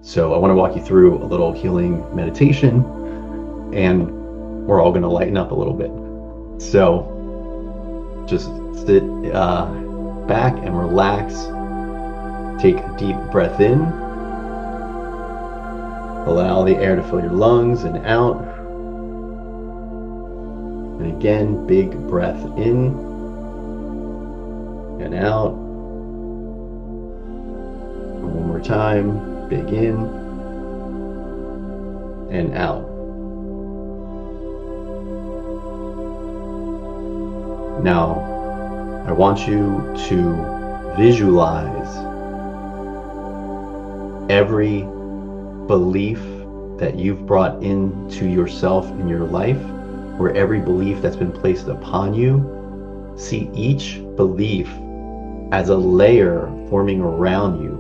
So I want to walk you through a little healing meditation, and we're all going to lighten up a little bit. So just sit back and relax. Take a deep breath in. Allow the air to fill your lungs and out. And again, big breath in and out. And one more time, big in and out. Now, I want you to visualize every belief that you've brought into yourself in your life, or every belief that's been placed upon you. See each belief as a layer forming around you,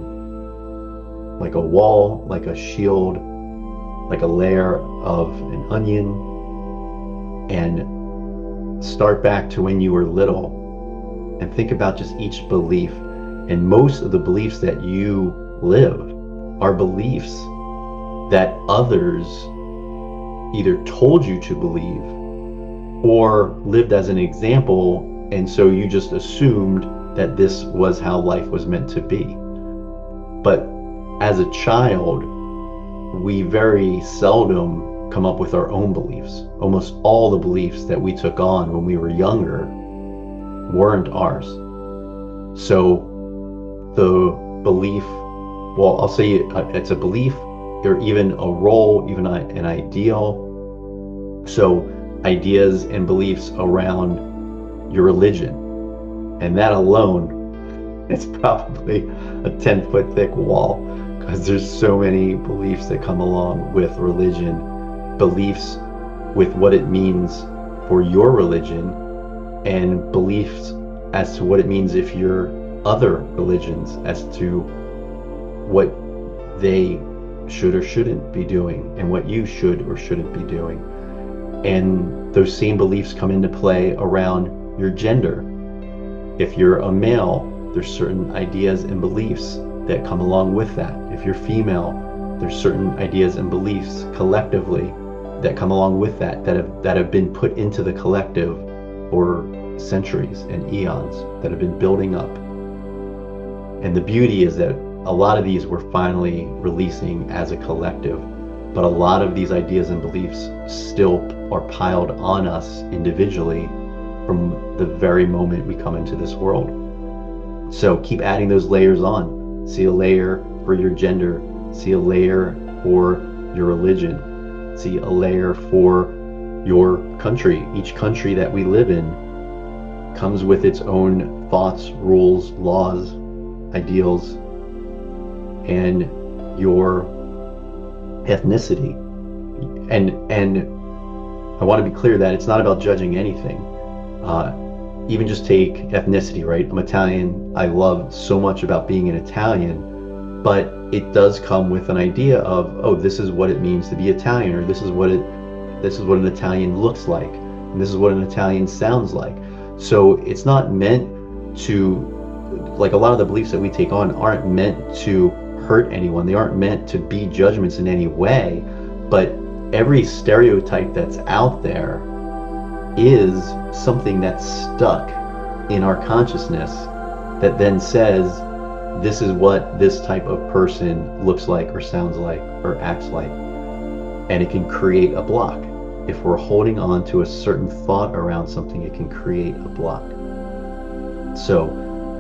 like a wall, like a shield, like a layer of an onion, and start back to when you were little and think about just each belief. And most of the beliefs that you live are beliefs that others either told you to believe or lived as an example, and so you just assumed that this was how life was meant to be. But as a child, we very seldom come up with our own beliefs. Almost all the beliefs that we took on when we were younger weren't ours. So the belief, well, I'll say it's a belief, or even a role, even an ideal. So ideas and beliefs around your religion, and that alone, it's probably a 10-foot thick wall, because there's so many beliefs that come along with religion, beliefs with what it means for your religion, and beliefs as to what it means if you're other religions, as to what they should or shouldn't be doing and what you should or shouldn't be doing. And those same beliefs come into play around your gender. If you're a male, there's certain ideas and beliefs that come along with that. If you're female, there's certain ideas and beliefs collectively that come along with that have been put into the collective for centuries and eons, that have been building up. And the beauty is that a lot of these we're finally releasing as a collective, but a lot of these ideas and beliefs still are piled on us individually from the very moment we come into this world. So keep adding those layers on. See a layer for your gender, see a layer for your religion, see a layer for your country. Each country that we live in comes with its own thoughts, rules, laws, ideals, and your ethnicity. And I want to be clear that it's not about judging anything. Even just take ethnicity, right? I'm Italian. I love so much about being an Italian, but it does come with an idea of, oh, this is what it means to be Italian, or this is what an Italian looks like, and this is what an Italian sounds like. So it's not meant to, like, a lot of the beliefs that we take on aren't meant to hurt anyone. They aren't meant to be judgments in any way, but every stereotype that's out there is something that's stuck in our consciousness that then says, this is what this type of person looks like or sounds like or acts like. And it can create a block. If we're holding on to a certain thought around something, it can create a block. So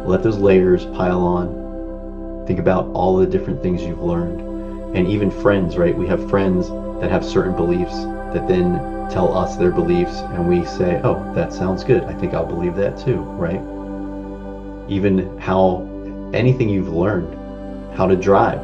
let those layers pile on. Think about all the different things you've learned. And even friends, right? We have friends that have certain beliefs that then tell us their beliefs, and we say, oh, that sounds good. I think I'll believe that too, right? Even how anything you've learned, how to drive,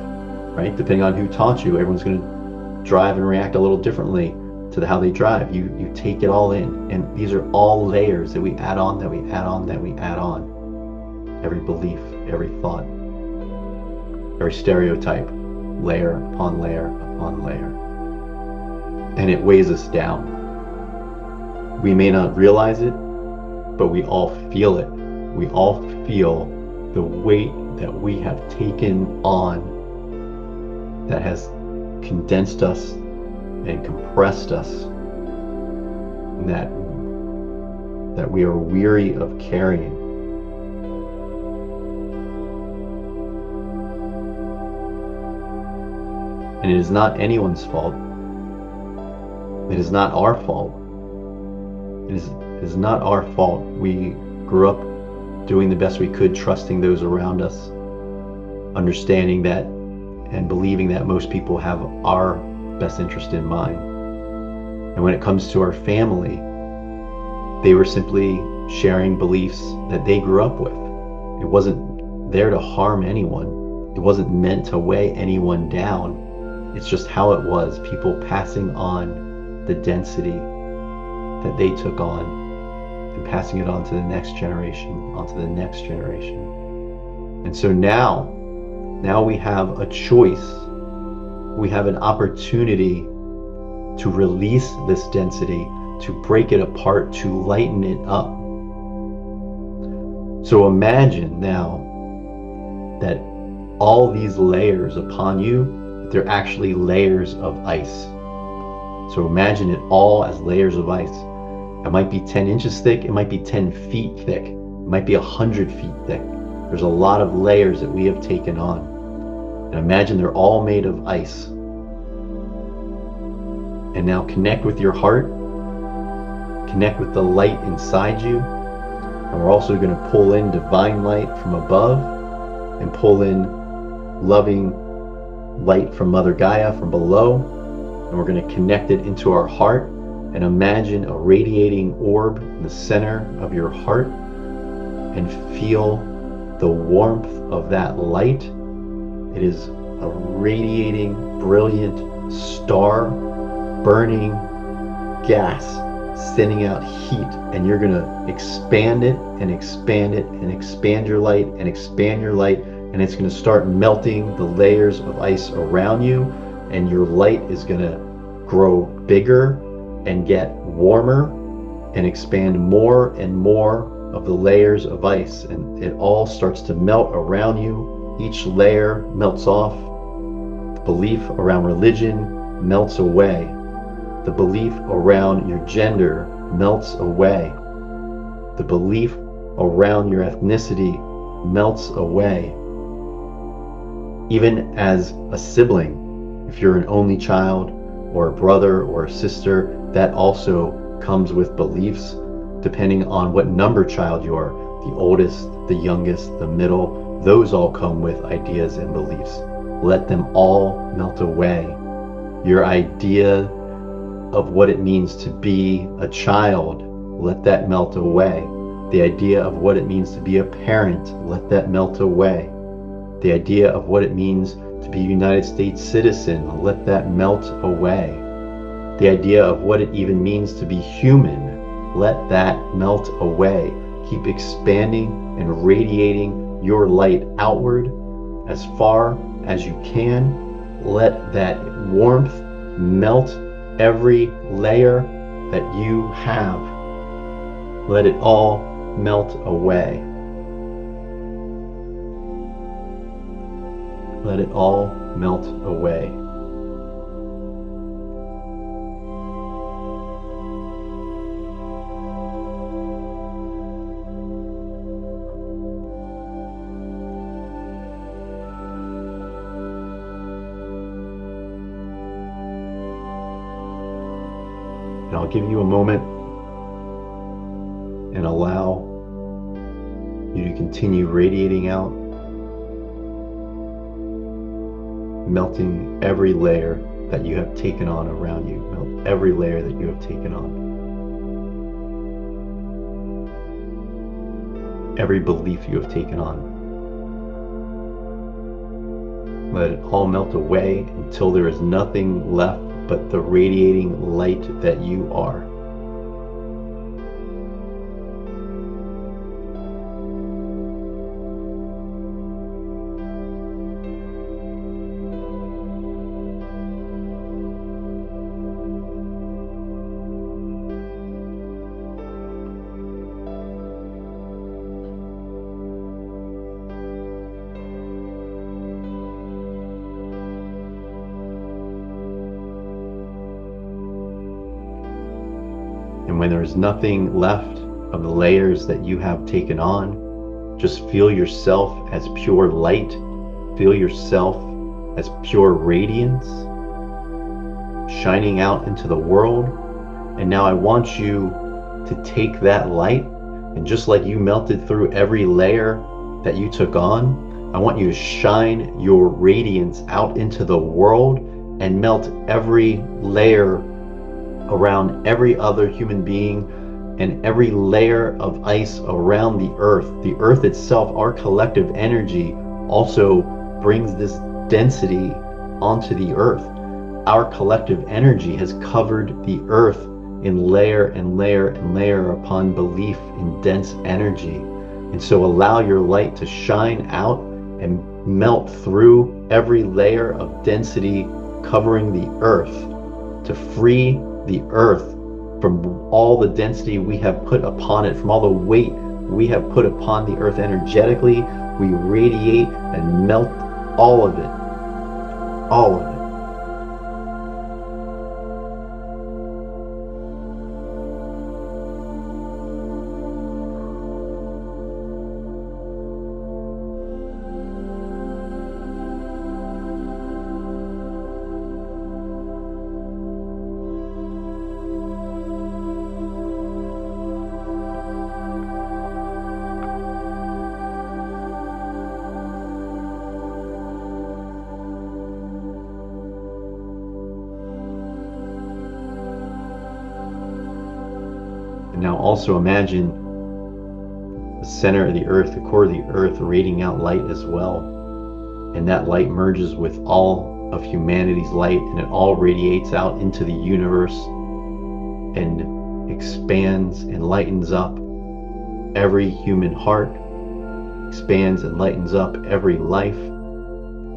right? Depending on who taught you, everyone's going to drive and react a little differently to how they drive. You take it all in, and these are all layers that we add on, that we add on, that we add on. Every belief, every thought, every stereotype, layer upon layer upon layer. And it weighs us down. We may not realize it, but we all feel it. We all feel the weight that we have taken on that has condensed us and compressed us, and that we are weary of carrying. And it is not anyone's fault. It is not our fault. It is not our fault. We grew up doing the best we could, trusting those around us, understanding that and believing that most people have our best interest in mind. And when it comes to our family, they were simply sharing beliefs that they grew up with. It wasn't there to harm anyone. It wasn't meant to weigh anyone down. It's just how it was, people passing on the density that they took on and passing it on to the next generation, onto the next generation. And so now we have a choice. We have an opportunity to release this density, to break it apart, to lighten it up. So imagine now that all these layers upon you, they're actually layers of ice. So imagine it all as layers of ice. It might be 10 inches thick, it might be 10 feet thick, it might be 100 feet thick. There's a lot of layers that we have taken on. And imagine they're all made of ice. And now connect with your heart, connect with the light inside you. And we're also going to pull in divine light from above and pull in loving light from Mother Gaia from below. And we're going to connect it into our heart and imagine a radiating orb in the center of your heart and feel the warmth of that light. It is a radiating, brilliant star, burning gas, sending out heat, and you're going to expand it and expand it and expand your light and expand your light, and it's going to start melting the layers of ice around you, and your light is going to grow bigger and get warmer and expand more and more of the layers of ice, and it all starts to melt around you. Each layer melts off. The belief around religion melts away. The belief around your gender melts away. The belief around your ethnicity melts away. Even as a sibling, if you're an only child or a brother or a sister, that also comes with beliefs depending on what number child you are. The oldest, the youngest, the middle, those all come with ideas and beliefs. Let them all melt away. Your idea of what it means to be a child, let that melt away. The idea of what it means to be a parent, let that melt away. The idea of what it means to be a United States citizen, let that melt away. The idea of what it even means to be human, let that melt away. Keep expanding and radiating your light outward as far as you can. Let that warmth melt every layer that you have. Let it all melt away. Let it all melt away. And I'll give you a moment and allow you to continue radiating out, melting every layer that you have taken on around you. Melt every layer that you have taken on. Every belief you have taken on. Let it all melt away until there is nothing left but the radiating light that you are. And when there's nothing left of the layers that you have taken on, just feel yourself as pure light. Feel yourself as pure radiance shining out into the world. And now I want you to take that light, and just like you melted through every layer that you took on, I want you to shine your radiance out into the world and melt every layer around every other human being and every layer of ice around the earth. The earth itself, our collective energy, also brings this density onto the earth. Our collective energy has covered the earth in layer and layer and layer upon belief in dense energy. And so allow your light to shine out and melt through every layer of density covering the earth, to free the earth from all the density we have put upon it, from all the weight we have put upon the earth energetically. We radiate and melt all of it, all of it. Now also imagine the center of the earth, the core of the earth, radiating out light as well. And that light merges with all of humanity's light, and it all radiates out into the universe and expands and lightens up every human heart, expands and lightens up every life,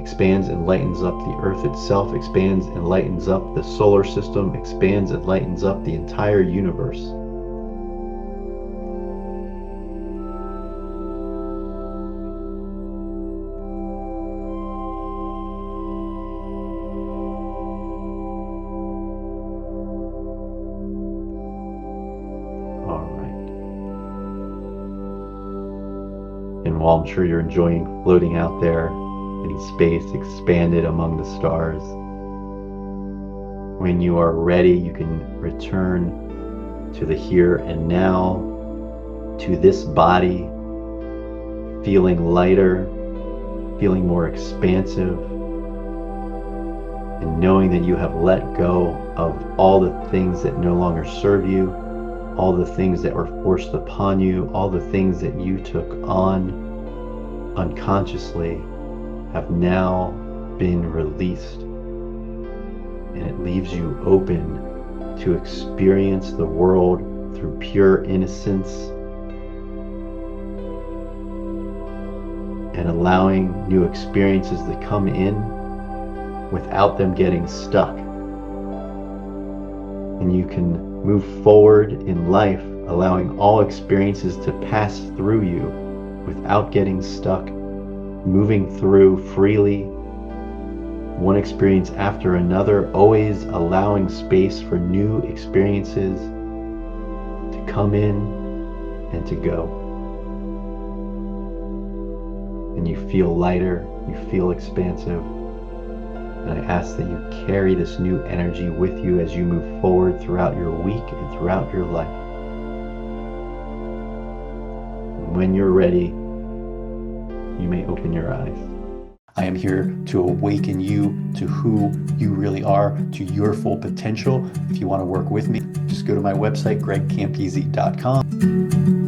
expands and lightens up the earth itself, expands and lightens up the solar system, expands and lightens up the entire universe. And while I'm sure you're enjoying floating out there in space, expanded among the stars, when you are ready, you can return to the here and now, to this body, feeling lighter, feeling more expansive, and knowing that you have let go of all the things that no longer serve you, all the things that were forced upon you, all the things that you took on unconsciously have now been released. And it leaves you open to experience the world through pure innocence and allowing new experiences to come in without them getting stuck. And you can move forward in life, allowing all experiences to pass through you without getting stuck, moving through freely, one experience after another, always allowing space for new experiences to come in and to go. And you feel lighter, you feel expansive. And I ask that you carry this new energy with you as you move forward throughout your week and throughout your life. And when you're ready, you may open your eyes. I am here to awaken you to who you really are, to your full potential. If you want to work with me, just go to my website, gregcampisi.com.